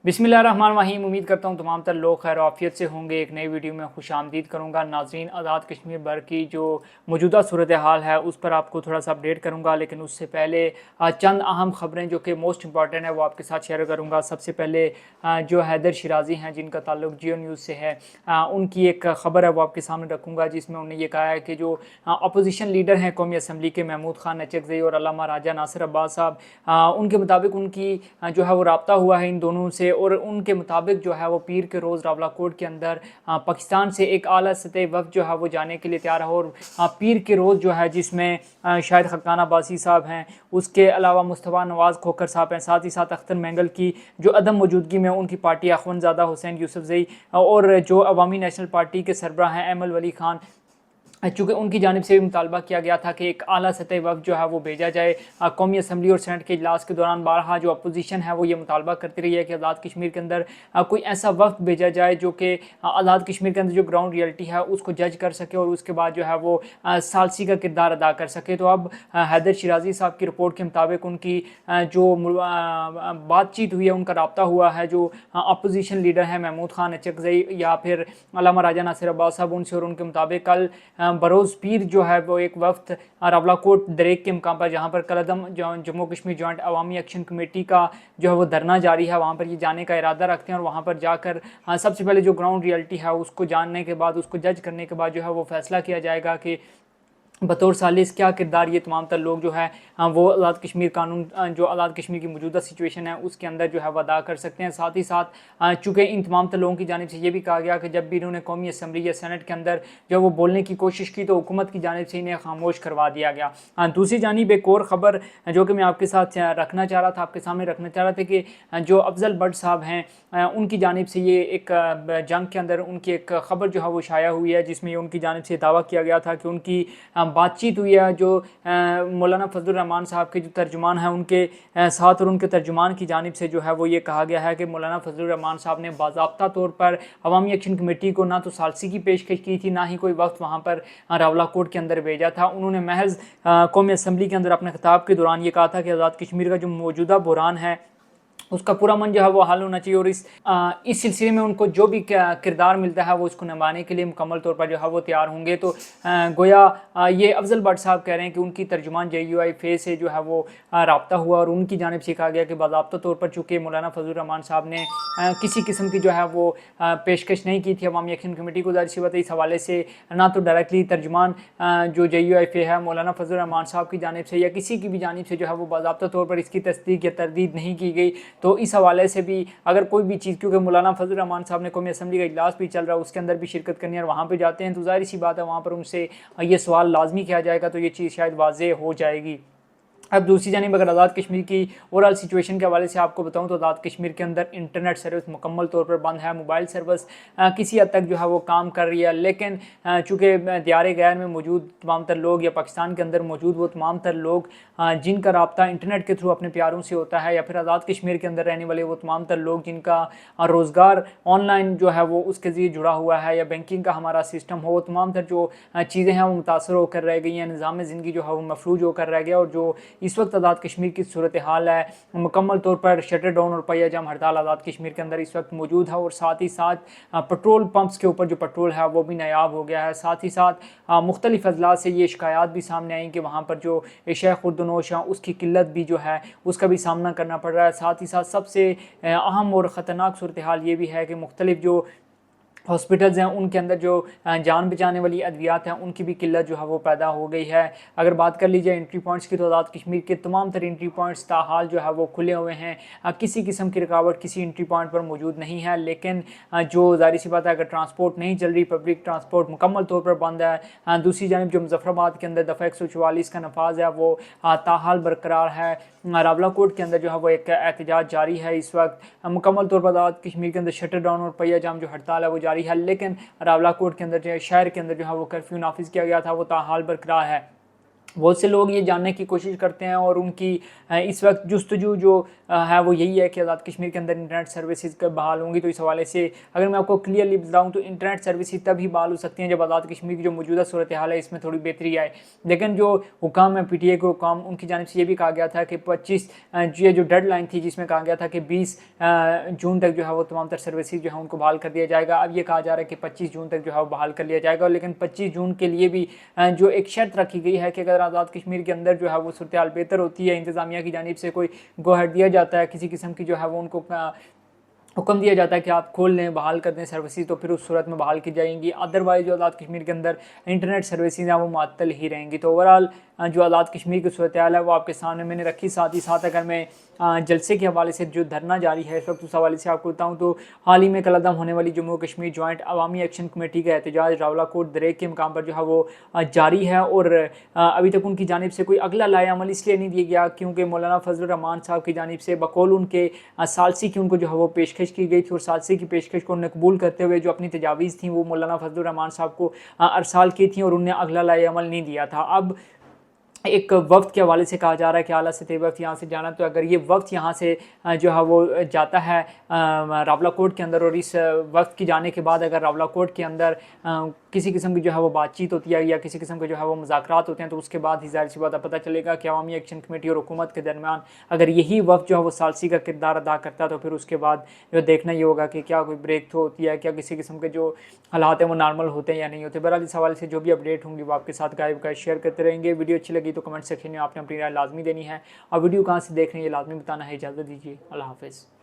बिस्मिल्लाहिर्रहमानिर्रहीम। उम्मीद करता हूँ तमाम तर लोग खैर आफियत से होंगे। एक नई वीडियो में खुश आमदीद करूँगा। नाज़रीन, आज़ाद कश्मीर भर की जो मौजूदा सूरत हाल है उस पर आपको थोड़ा सा अपडेट करूँगा, लेकिन उससे पहले चंद अहम ख़बरें जो कि मोस्ट इंपॉर्टेंट है वो आपके साथ शेयर करूँगा। सबसे पहले जो हैदर शिराज़ी हैं जिनका ताल्लुक जियो न्यूज़ से है, उनकी एक ख़बर है वो आपके सामने रखूँगा, जिसमें उन्होंने ये कहा है कि जो अपोजिशन लीडर हैं कौमी असम्बली के महमूद खान नचकज़ई और अल्लामा राजा नासिर अब्बास साहब, उनके मुताबिक उनकी जो है वो रब्ता हुआ है इन दोनों से, और उनके मुताबिक जो है वो पीर के रोज़ रावलाकोट के अंदर पाकिस्तान से एक आला सतह वफ़द जो है वो जाने के लिए तैयार है। और पीर के रोज़ जो है जिसमें शायद खकान अब्बासी साहब हैं, उसके अलावा मुस्तफ़ा नवाज़ खोखर साहब हैं, साथ ही साथ अख्तर मैंगल की जो अदम मौजूदगी में उनकी पार्टी अखवंदज़ादा हुसैन यूसुफ़ज़ई और जो अवामी नेशनल पार्टी के सरबराह हैं एमल वली खान, चूँकि उनकी जानिब से भी मुतालबा किया गया था कि एक आला सतह वफ़द जो है वो भेजा जाए। कौमी असम्बली और सेनेट के इजलास के दौरान बारहा जो अपोजिशन है वो ये मुतालबा करती रही है कि आज़ाद कश्मीर के अंदर कोई ऐसा वफ़द भेजा जाए जो कि आज़ाद कश्मीर के अंदर जो ग्राउंड रियलिटी है उसको जज कर सके और उसके बाद जो है वो सालसी का किरदार अदा कर सके। तो अब हैदर शिराज़ी साहब की रिपोर्ट के मुताबिक उनकी जो बातचीत हुई है, उनका रब्ता हुआ है जो अपोजिशन लीडर है महमूद खान नचकज़ई या फिर अल्लामा राजा नासिर अब्बास साहब, उनसे, और उनके मुताबिक कल बरोज़ पीर जो है वो एक वफ़द रावलाकोट दरेक के मुकाम पर, जहाँ पर कलदम जम्मू कश्मीर जॉइंट अवामी एक्शन कमेटी का जो है वो धरना जारी है, वहाँ पर ये जाने का इरादा रखते हैं। और वहाँ पर जाकर सबसे पहले जो ग्राउंड रियलिटी है उसको जानने के बाद, उसको जज करने के बाद जो है वो फैसला किया जाएगा कि बतौर सालिस क्या किरदार ये तमाम तर लोग जो है वो आज़ाद कश्मीर कानून, जो आज़ाद कश्मीर की मौजूदा सिचुएशन है उसके अंदर जो है वो अदा कर सकते हैं। साथ ही साथ चूँकि इन तमाम तर लोगों की जानिब से ये भी कहा गया कि जब भी इन्होंने कौमी असम्बली या सेनेट के अंदर जो वो बोलने की कोशिश की तो हुकूमत की जानिब से इन्हें खामोश करवा दिया गया। दूसरी जानिब एक और ख़बर जो कि मैं आपके साथ रखना चाह रहा था, आपके सामने रखना चाह रहा था कि जो अफजल भट्ट साहब हैं उनकी जानिब से ये एक जंग के अंदर उनकी एक ख़बर जो है वो शाया हुई है, जिसमें उनकी जानिब से दावा किया गया था कि उनकी बातचीत हुई है जो मौलाना फजलुर रहमान साहब के जो तर्जुमान हैं उनके साथ, और उनके तर्जुमान की जानिब से जो है वो ये कहा गया है कि मौलाना फजलुर रहमान साहब ने बाज़ाब्ता तौर पर अवामी एक्शन कमेटी को ना तो सालसी की पेशकश की थी, ना ही कोई वक्त वहाँ पर रावलाकोट के अंदर भेजा था। उन्होंने महज कौमी असम्बली के अंदर अपने खिताब के दौरान ये कहा था कि आज़ाद कश्मीर का जो मौजूदा बुहरान है उसका पूरा मन जो है वो हल होना चाहिए, और इस सिलसिले में उनको जो भी किरदार मिलता है वो उसको निभाने के लिए मुकम्मल तौर पर जो है वो तैयार होंगे। तो गोया ये अफजल भट्ट साहब कह रहे हैं कि उनकी तर्जुमान JUI फे से जो है वो रब्ता हुआ और उनकी जानिब से कहा गया कि बाज़ाब्ता तौर पर चूँकि मौलाना फजलुर रहमान साहब ने किसी किस्म की जो है वो पेशकश नहीं की थी अवामी एक्शन कमेटी को, ज़ाहिर सी बात है इस हवाले से ना तो डायरेक्टली तर्जुमान जो JUI फे है मौलाना फजलुर रहमान साहब की जानिब से या किसी की भी जानिब से जो है वो बाज़ाब्ता तौर पर इसकी तस्दीक या तरदीद नहीं की गई। तो इस हवाले से भी अगर कोई भी चीज़, क्योंकि मौलाना फजलुर रहमान साहब ने कौमी असम्बली का इजलास भी चल रहा है उसके अंदर भी शिरकत करनी है और वहाँ पे जाते हैं, तो ज़ाहिर सी बात है वहाँ पर उनसे ये सवाल लाजमी किया जाएगा, तो ये चीज़ शायद वाज़ेह हो जाएगी। अब दूसरी जानिब अगर आज़ाद कश्मीर की ओवरऑल सिचुएशन के हवाले से आपको बताऊं तो आज़ाद कश्मीर के अंदर इंटरनेट सर्विस मुकम्मल तौर पर बंद है। मोबाइल सर्विस किसी हद तक जो है वो काम कर रही है, लेकिन चूँकि दियार गैर में मौजूद तमाम तर लोग या पाकिस्तान के अंदर मौजूद वो तमाम तर लोग जिनका रब्ता इंटरनेट के थ्रू अपने प्यारों से होता है, या फिर आज़ाद कश्मीर के अंदर रहने वाले वो तमाम तर लोग जिनका रोज़गार ऑनलाइन जो है वो उसके ज़रिए जुड़ा हुआ है, या बैंकिंग का हमारा सिस्टम हो, वो तमाम तर जो चीज़ें हैं वो मुतासर होकर रह गई हैं, निज़ाम ज़िंदगी जो है वो मफलूज होकर रह गया। और जो इस वक्त आज़ाद कश्मीर की सूरत हाल है मुकम्मल तौर पर शटर डाउन और पहिया जाम हड़ताल आज़ाद कश्मीर के अंदर इस वक्त मौजूद है, और साथ ही साथ पेट्रोल पंप्स के ऊपर जो पेट्रोल है वो भी नायाब हो गया है। साथ ही साथ मुख्तलिफ अजला से ये शिकायत भी सामने आई कि वहाँ पर जो एशिया खुर्दनोश है उसकी किल्लत भी जो है उसका भी सामना करना पड़ रहा है। साथ ही साथ सबसे अहम और ख़तरनाक सूरत हाल ये भी है कि मुख्तलिफ जो हॉस्पिटल्स हैं उनके अंदर जो जान बचाने वाली अद्वियात हैं उनकी भी किल्लत जो है वो पैदा हो गई है। अगर बात कर ली जाए एंट्री पॉइंट्स की तो आज़ाद कश्मीर के तमाम तर एंट्री पॉइंट्स ताहाल जो है वो खुले हुए हैं, किसी किस्म की रुकावट किसी एंट्री पॉइंट पर मौजूद नहीं है। लेकिन जो ज़ाहिर सी बात है अगर ट्रांसपोर्ट नहीं चल रही, पब्लिक ट्रांसपोर्ट मुकम्मल तौर पर बंद है। दूसरी जानब जो मुजफ्फराबाद के अंदर दफ़ा 144 का नफाज है वो ताहाल बरकरार है। रावलाकोट के अंदर जो है वो एक एहतजाज जारी है इस वक्त। मुकम्मल तौर पर आज़ाद कश्मीर के अंदर शटर डाउन और पहिया जाम जो हड़ताल है वो जारी है, लेकिन रावलाकोट के अंदर जो शहर के अंदर जो है वो कर्फ्यू नाफिज किया गया था वो ताहाल बरकरार है। बहुत से लोग ये जानने की कोशिश करते हैं और उनकी इस वक्त जुस्तजू जो है वो यही है कि आज़ाद कश्मीर के अंदर इंटरनेट सर्विसेज कब बहाल होंगी। तो इस हवाले से अगर मैं आपको क्लियरली बताऊं तो इंटरनेट सर्विसेज तभी बहाल हो सकती हैं जब आज़ाद कश्मीर की जो मौजूदा सूरत हाल है इसमें थोड़ी बेहतरी आए। लेकिन जो हुकाम है PTI के हुकाम, उनकी जानिब से ये भी कहा गया था कि 25 ये जो डेडलाइन थी जिसमें कहा गया था कि 20 जून तक जो है वो तमाम तर सर्विसेज जो है उनको बहाल कर दिया जाएगा। अब ये कहा जा रहा है कि 25 जून तक जो है वो बहाल कर लिया जाएगा। लेकिन 25 जून के लिए भी जो एक शर्त रखी गई है कि अगर आज़ाद कश्मीर के अंदर जो है वो सूरत हाल बेहतर होती है, इंतज़ामिया की जानिब से कोई गो-अहेड दिया जाता है, किसी किस्म की जो है वो उनको हुक्म दिया जाता है कि आप खोल लें, बहाल कर दें सर्विसेज, तो फिर उस सूरत में बहाल की जाएंगी। अदरवाइज़ जो आज़ाद कश्मीर के अंदर इंटरनेट सर्विसेज हैं वो मुअत्तल ही रहेंगी। तो ओवरऑल जो आज़ाद कश्मीर की सूरत हाल है वो आपके सामने मैंने रखी। साथ ही साथ अगर मैं जलसे के हवाले से जो धरना जारी है इस वक्त उस हवाले से आपको बताऊँ तो हाल ही में कलअदम होने वाली जम्मू कश्मीर जॉइंट अवामी एक्शन कमेटी का एहतजाज रावलाकोट दरेक के मकाम पर जो है वो जारी है। और अभी तक उनकी जानिब से कोई अगला लाएअमल इसलिए नहीं दिया गया क्योंकि मौलाना फजल रहमान साहब की जानिब से बकौल उनके सालसी की उनको जो है वो पेशकश की गई थी और सालसी की पेशकश को उन्होंने कबूल करते हुए जो अपनी तजावीज़ थी वो मौलाना फजल रहमान साहब को अरसाल की थी और उन्हें अगला लाएअमल नहीं दिया था। अब एक वक्त के हवाले से कहा जा रहा है कि आला सतह वक्त यहाँ से जाना, तो अगर ये वक्त यहाँ से जो है वो जाता है रावलाकोट के अंदर और इस वक्त की जाने के बाद अगर रावलाकोट के अंदर किसी किस्म की जो है वो बातचीत होती है या किसी किस्म के जो है वो मुज़ाकरात होते हैं तो उसके बाद ही ज़ाहिर सी बात पता चलेगा कि अवामी एक्शन कमेटी और हुकूमत के दरमियान अगर यही वक्त जो है वो सालसी का किरदार अदा करता है तो फिर उसके बाद जो देखना ये होगा कि क्या कोई ब्रेक थ्रू होती है, क्या किसी किस्म के जो हालात हैं वो नॉर्मल होते हैं या नहीं होते। बहरहाल इस हवाले से जो भी अपडेट होंगी वो आपके साथ गायब का शेयर करते रहेंगे। वीडियो अच्छी लगी तो कमेंट सेक्शन में आपने अपनी राय लाजमी देनी है और वीडियो कहाँ से देख रहे हैं ये लाजमी बताना है। इजाज़त दीजिए, अल्लाह हाफ़िज़।